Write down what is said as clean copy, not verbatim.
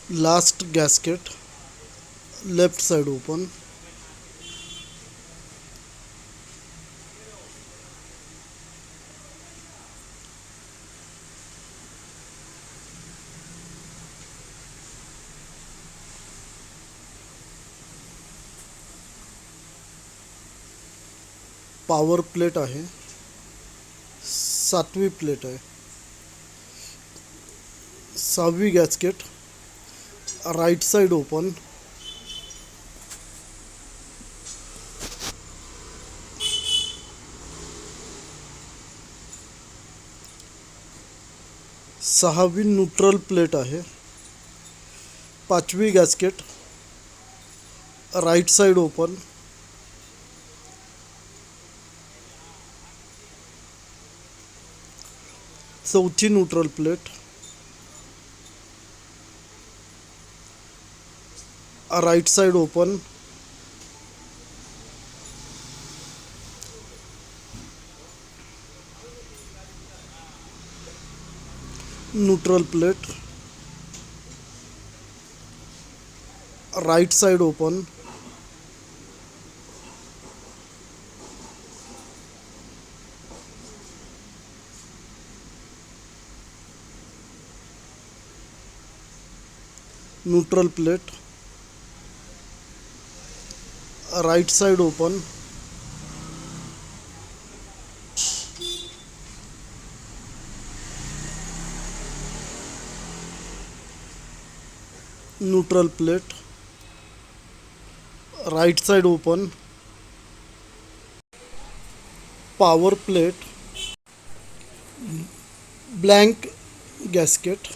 last gasket, left side open, power plate आहे, 7वी plate आहे, 6वी गॅस्केट, राईट साइड ओपन, 6वी न्यूट्रल प्लेट आहे, 5वी गॅस्केट, राईट साइड ओपन, 4थी neutral plate, right side open, neutral plate, right side open, neutral plate, right side open, neutral plate, right side open, power plate, blank gasket,